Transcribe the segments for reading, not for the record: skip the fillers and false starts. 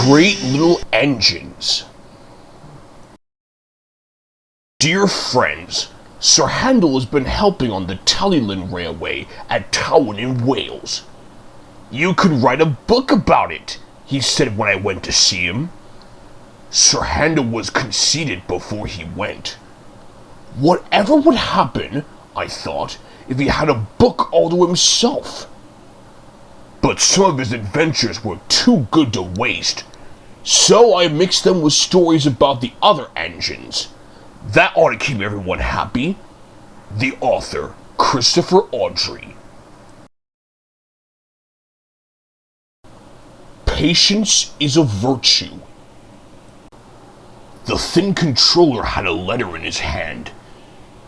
Great little engines. Dear friends, Sir Handel has been helping on the Tullyland Railway at Towan in Wales. You could write a book about it, he said when I went to see him. Sir Handel was conceited before he went. Whatever would happen, I thought, if he had a book all to himself? But some of his adventures were too good to waste, so I mixed them with stories about the other engines. That ought to keep everyone happy. The author, Christopher Awdry. Patience is a virtue. The thin controller had a letter in his hand.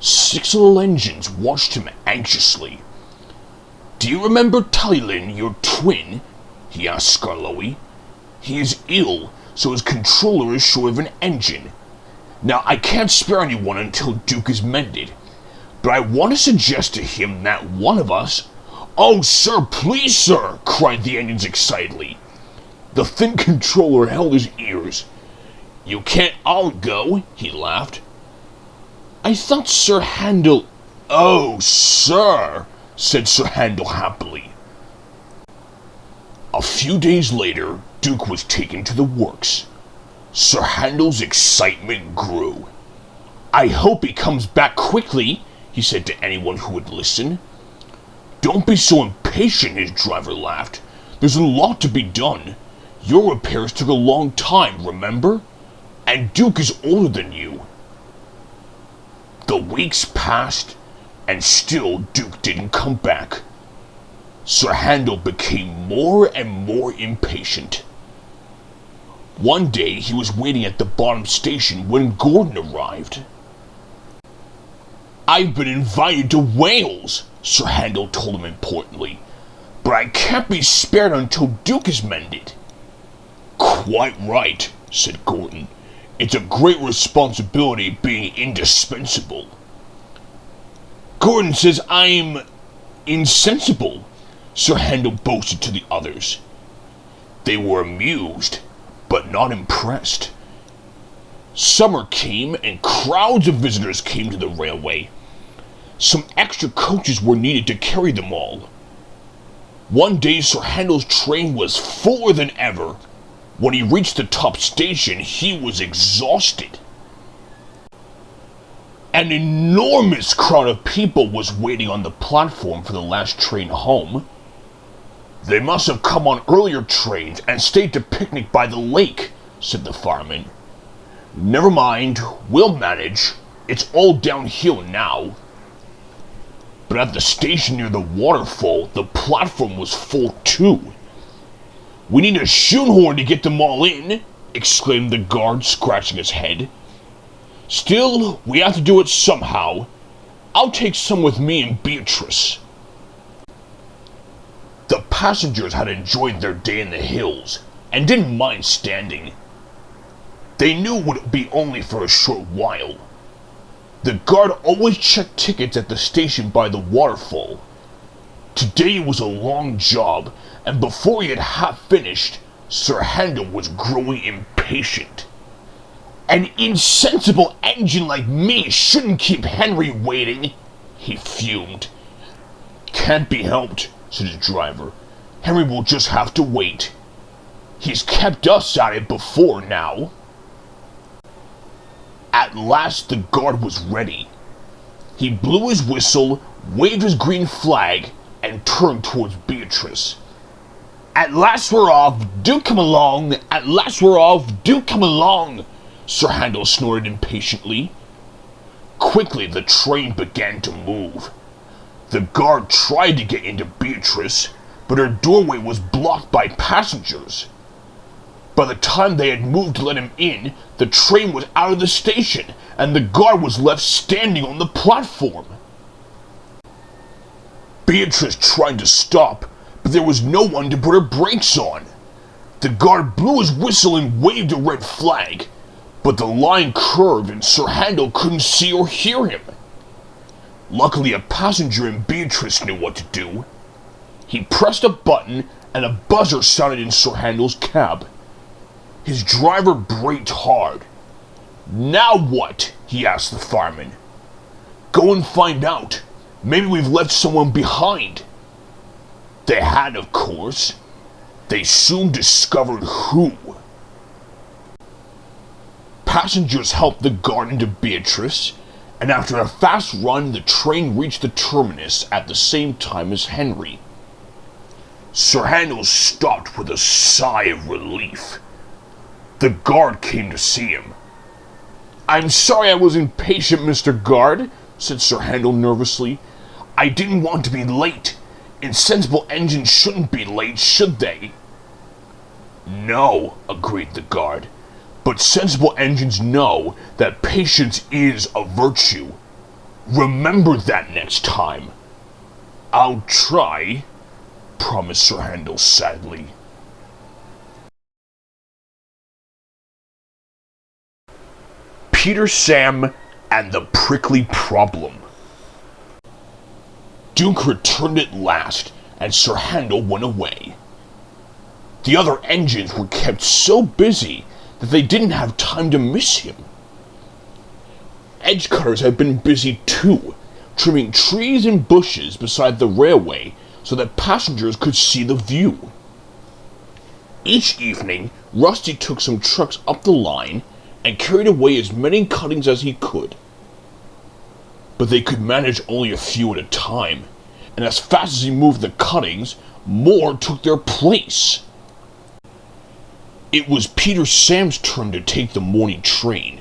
6 little engines watched him anxiously. "Do you remember Tullyland, your twin?" he asked Skarloey. "He is ill, so his controller is short of an engine. Now, I can't spare anyone until Duke is mended, but I want to suggest to him that one of us—" "Oh, sir, please, sir!" cried the engines excitedly. The thin controller held his ears. "You can't all go," he laughed. "I thought Sir Handel—" "Oh, sir!" said Sir Handel happily. A few days later, Duke was taken to the works. Sir Handel's excitement grew. "I hope he comes back quickly," he said to anyone who would listen. "Don't be so impatient," his driver laughed. "There's a lot to be done. Your repairs took a long time, remember? And Duke is older than you." The weeks passed, and still Duke didn't come back. Sir Handel became more and more impatient. One day he was waiting at the bottom station when Gordon arrived. "I've been invited to Wales," Sir Handel told him importantly, "but I can't be spared until Duke is mended." "Quite right," said Gordon. "It's a great responsibility being indispensable." "Gordon says I'm insensible," Sir Handel boasted to the others. They were amused, but not impressed. Summer came, and crowds of visitors came to the railway. Some extra coaches were needed to carry them all. One day Sir Handel's train was fuller than ever. When he reached the top station, he was exhausted. An enormous crowd of people was waiting on the platform for the last train home. "They must have come on earlier trains and stayed to picnic by the lake," said the fireman. "Never mind, we'll manage. It's all downhill now." But at the station near the waterfall, the platform was full too. "We need a shoehorn to get them all in," exclaimed the guard, scratching his head. "Still, we have to do it somehow. I'll take some with me and Beatrice." The passengers had enjoyed their day in the hills and didn't mind standing. They knew it would be only for a short while. The guard always checked tickets at the station by the waterfall. Today was a long job, and before he had half finished, Sir Handel was growing impatient. "An insensible engine like me shouldn't keep Henry waiting," he fumed. "Can't be helped," said his driver. "Henry will just have to wait. He's kept us at it before now." At last the guard was ready. He blew his whistle, waved his green flag, and turned towards Beatrice. "At last we're off, do come along! At last we're off, do come along!" Sir Handel snorted impatiently. Quickly the train began to move. The guard tried to get into Beatrice, but her doorway was blocked by passengers. By the time they had moved to let him in, the train was out of the station, and the guard was left standing on the platform. Beatrice tried to stop, but there was no one to put her brakes on. The guard blew his whistle and waved a red flag, but the line curved and Sir Handel couldn't see or hear him. Luckily, a passenger in Beatrice knew what to do. He pressed a button and a buzzer sounded in Sir Handel's cab. His driver braked hard. "Now what?" he asked the fireman. "Go and find out. Maybe we've left someone behind." They had, of course. They soon discovered who. Passengers helped the guard into Beatrice, and after a fast run, the train reached the terminus at the same time as Henry. Sir Handel stopped with a sigh of relief. The guard came to see him. "I'm sorry I was impatient, Mr. Guard," said Sir Handel nervously. "I didn't want to be late. Insensible engines shouldn't be late, should they?" "No," agreed the guard, "but sensible engines know that patience is a virtue. Remember that next time." "I'll try," promised Sir Handel sadly. Peter, Sam, and the Prickly Problem. Duke returned at last, and Sir Handel went away. The other engines were kept so busy that they didn't have time to miss him. Edge cutters had been busy too, trimming trees and bushes beside the railway so that passengers could see the view. Each evening, Rusty took some trucks up the line and carried away as many cuttings as he could. But they could manage only a few at a time, and as fast as he moved the cuttings, more took their place. It was Peter Sam's turn to take the morning train.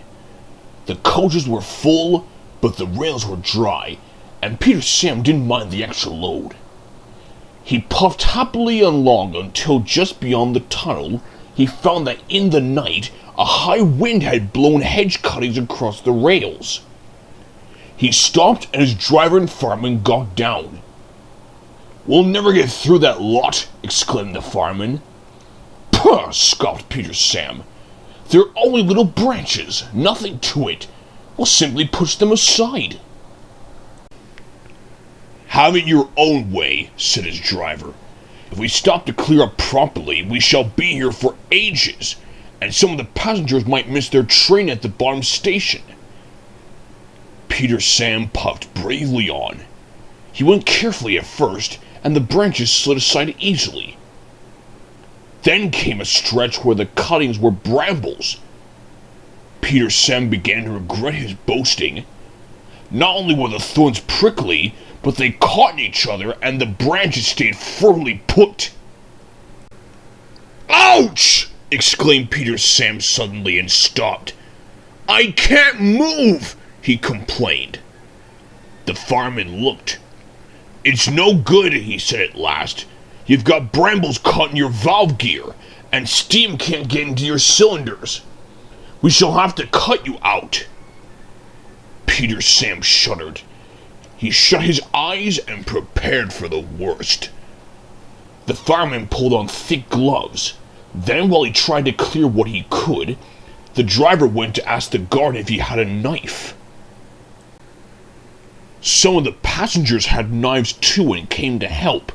The coaches were full, but the rails were dry, and Peter Sam didn't mind the extra load. He puffed happily along until just beyond the tunnel, he found that in the night a high wind had blown hedge cuttings across the rails. He stopped and his driver and fireman got down. "We'll never get through that lot," exclaimed the fireman. "Puh!" scoffed Peter Sam. "They're only little branches, nothing to it. We'll simply push them aside." "Have it your own way," said his driver. "If we stop to clear up properly, we shall be here for ages, and some of the passengers might miss their train at the bottom station." Peter Sam puffed bravely on. He went carefully at first, and the branches slid aside easily. Then came a stretch where the cuttings were brambles. Peter Sam began to regret his boasting. Not only were the thorns prickly, but they caught in each other and the branches stayed firmly put. "Ouch!" exclaimed Peter Sam suddenly and stopped. "I can't move!" he complained. The fireman looked. "It's no good," he said at last. "You've got brambles caught in your valve gear, and steam can't get into your cylinders. We shall have to cut you out." Peter Sam shuddered. He shut his eyes and prepared for the worst. The fireman pulled on thick gloves. Then, while he tried to clear what he could, the driver went to ask the guard if he had a knife. Some of the passengers had knives too and came to help.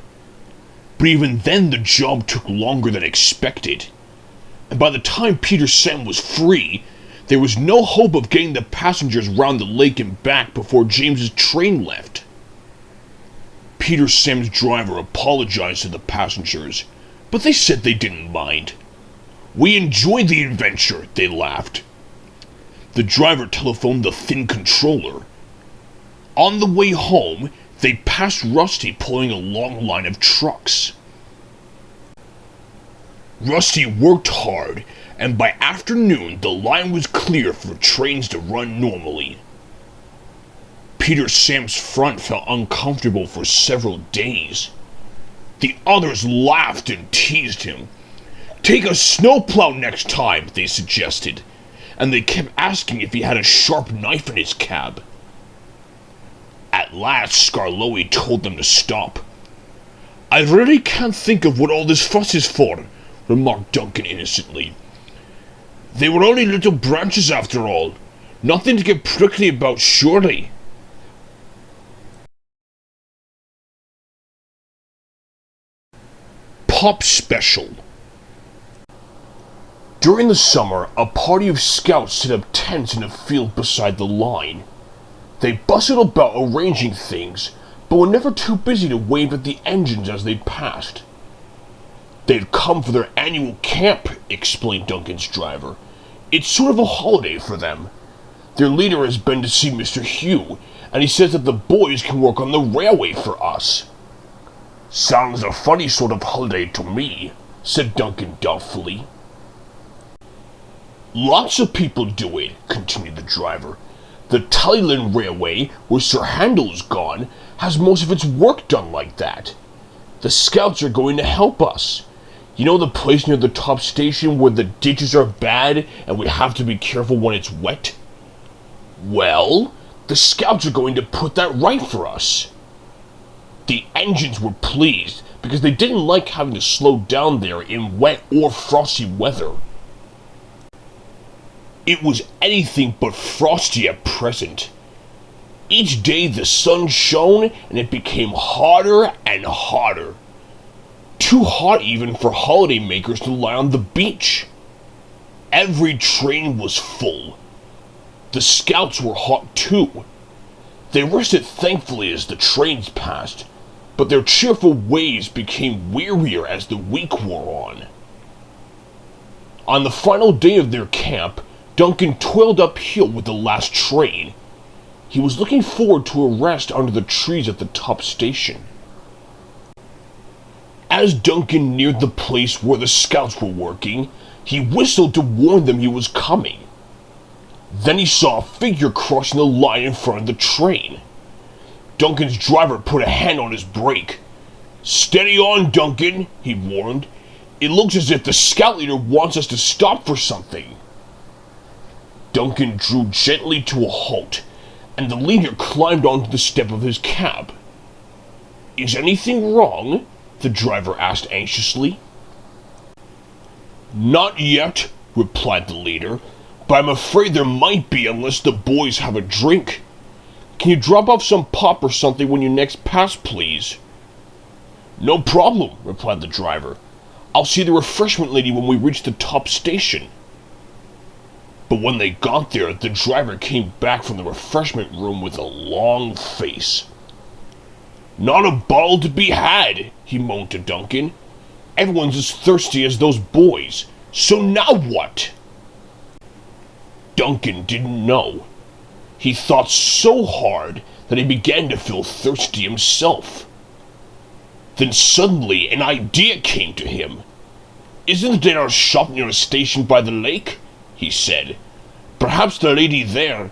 But even then the job took longer than expected. And by the time Peter Sam was free, there was no hope of getting the passengers round the lake and back before James's train left. Peter Sam's driver apologized to the passengers, but they said they didn't mind. "We enjoyed the adventure," they laughed. The driver telephoned the thin controller. On the way home, they passed Rusty pulling a long line of trucks. Rusty worked hard, and by afternoon the line was clear for trains to run normally. Peter Sam's front felt uncomfortable for several days. The others laughed and teased him. "Take a snowplow next time," they suggested, and they kept asking if he had a sharp knife in his cab. At last, Skarloey told them to stop. "I really can't think of what all this fuss is for," remarked Duncan innocently. "They were only little branches after all. Nothing to get prickly about, surely." Pop Special. During the summer, a party of scouts set up tents in a field beside the line. They bustled about arranging things, but were never too busy to wave at the engines as they passed. "They'd come for their annual camp," explained Duncan's driver. "It's sort of a holiday for them. Their leader has been to see Mr. Hugh, and he says that the boys can work on the railway for us." "Sounds a funny sort of holiday to me," said Duncan doubtfully. "Lots of people do it," continued the driver. "The Tylen Railway, where Sir Handel is gone, has most of its work done like that. The scouts are going to help us. You know the place near the top station where the ditches are bad and we have to be careful when it's wet? Well, the scouts are going to put that right for us." The engines were pleased because they didn't like having to slow down there in wet or frosty weather. It was anything but frosty at present. Each day the sun shone and it became hotter and hotter. Too hot even for holidaymakers to lie on the beach. Every train was full. The scouts were hot too. They rested thankfully as the trains passed, but their cheerful ways became wearier as the week wore on. On the final day of their camp, Duncan toiled uphill with the last train. He was looking forward to a rest under the trees at the top station. As Duncan neared the place where the scouts were working, he whistled to warn them he was coming. Then he saw a figure crossing the line in front of the train. Duncan's driver put a hand on his brake. "Steady on, Duncan," he warned. "It looks as if the scout leader wants us to stop for something." Duncan drew gently to a halt, and the leader climbed onto the step of his cab. "Is anything wrong?" the driver asked anxiously. "Not yet," replied the leader, "but I'm afraid there might be unless the boys have a drink. Can you drop off some pop or something when you next pass, please?" "No problem," replied the driver. "I'll see the refreshment lady when we reach the top station." But when they got there, the driver came back from the refreshment room with a long face. "Not a bottle to be had," he moaned to Duncan. "Everyone's as thirsty as those boys. So now what?" Duncan didn't know. He thought so hard that he began to feel thirsty himself. Then suddenly an idea came to him. "Isn't there a shop near a station by the lake?" he said. "Perhaps the lady there—"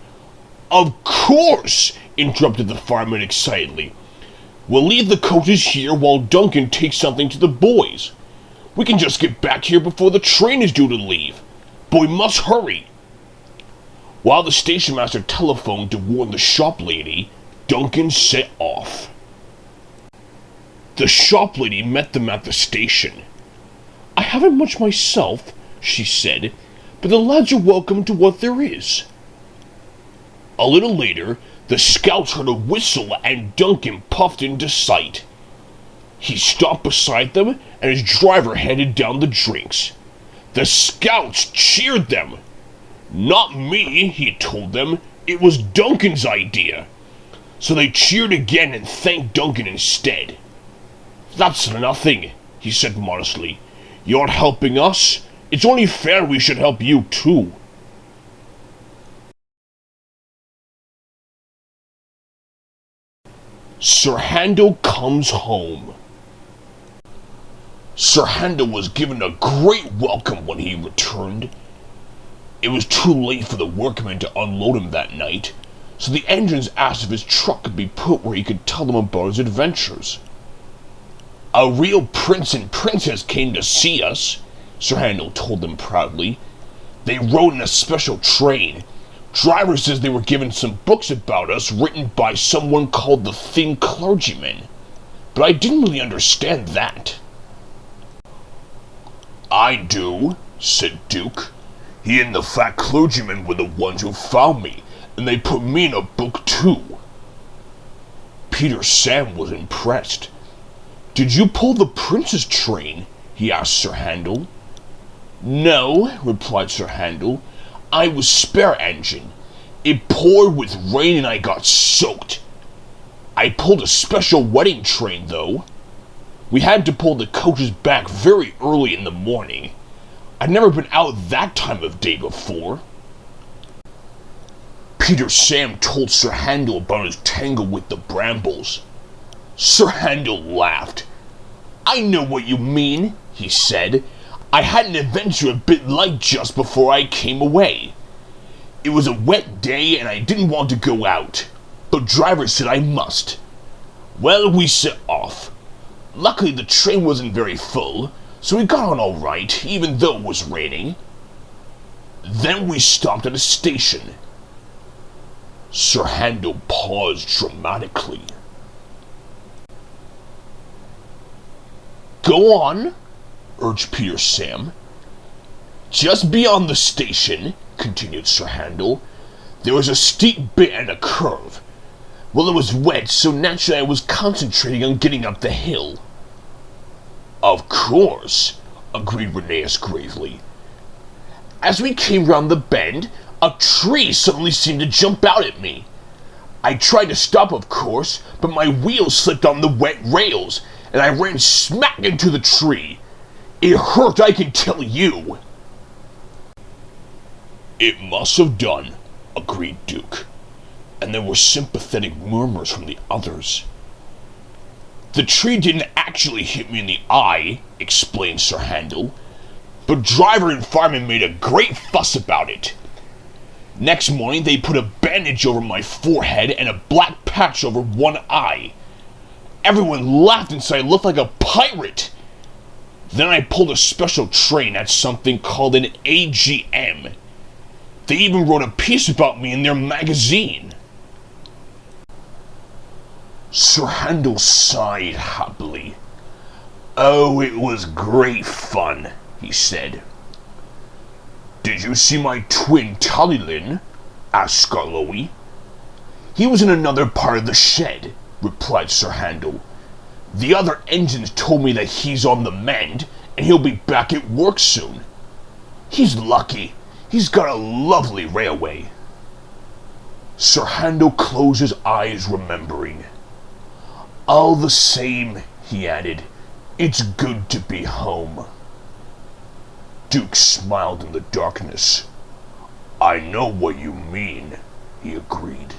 "Of course!" interrupted the fireman excitedly. "We'll leave the coaches here while Duncan takes something to the boys. We can just get back here before the train is due to leave. But we must hurry." While the station master telephoned to warn the shop lady, Duncan set off. The shop lady met them at the station. "I haven't much myself," she said, "but the lads are welcome to what there is." A little later, the scouts heard a whistle and Duncan puffed into sight. He stopped beside them and his driver handed down the drinks. The scouts cheered them. "Not me," he told them. "It was Duncan's idea." So they cheered again and thanked Duncan instead. "That's nothing," he said modestly. "You're helping us. It's only fair we should help you too." Sir Handel comes home. Sir Handel was given a great welcome when he returned. It was too late for the workmen to unload him that night, so the engines asked if his truck could be put where he could tell them about his adventures. "A real prince and princess came to see us," Sir Handel told them proudly. "They rode in a special train. Driver says they were given some books about us written by someone called the Thin Clergyman, but I didn't really understand that." "I do," said Duke. "He and the fat clergyman were the ones who found me, and they put me in a book too." Peter Sam was impressed. "Did you pull the prince's train?" he asked Sir Handel. "No," replied Sir Handel. "I was spare engine. It poured with rain and I got soaked. I pulled a special wedding train, though. We had to pull the coaches back very early in the morning. I'd never been out that time of day before." Peter Sam told Sir Handel about his tangle with the brambles. Sir Handel laughed. "I know what you mean," he said. "I had an adventure a bit like just before I came away. It was a wet day and I didn't want to go out, but driver said I must. Well, we set off. Luckily the train wasn't very full, so we got on all right, even though it was raining. Then we stopped at a station." Sir Handel paused dramatically. "Go on," urged Peter Sam. "Just beyond the station," continued Sir Handel, "there was a steep bit and a curve. Well, it was wet, so naturally I was concentrating on getting up the hill." "Of course," agreed Rheneas gravely. "As we came round the bend, a tree suddenly seemed to jump out at me. I tried to stop, of course, but my wheels slipped on the wet rails, and I ran smack into the tree. It hurt, I can tell you." "It must have done," agreed Duke, and there were sympathetic murmurs from the others. "The tree didn't actually hit me in the eye," explained Sir Handel, "but driver and fireman made a great fuss about it. Next morning they put a bandage over my forehead and a black patch over one eye. Everyone laughed and said I looked like a pirate. Then I pulled a special train at something called an AGM. They even wrote a piece about me in their magazine." Sir Handel sighed happily. "Oh, it was great fun," he said. "Did you see my twin Talleyrand?" asked Skarloey. "He was in another part of the shed," replied Sir Handel. "The other engines told me that he's on the mend, and he'll be back at work soon. He's lucky. He's got a lovely railway." Sir Handel closed his eyes, remembering. "All the same," he added, "it's good to be home." Duke smiled in the darkness. "I know what you mean," he agreed.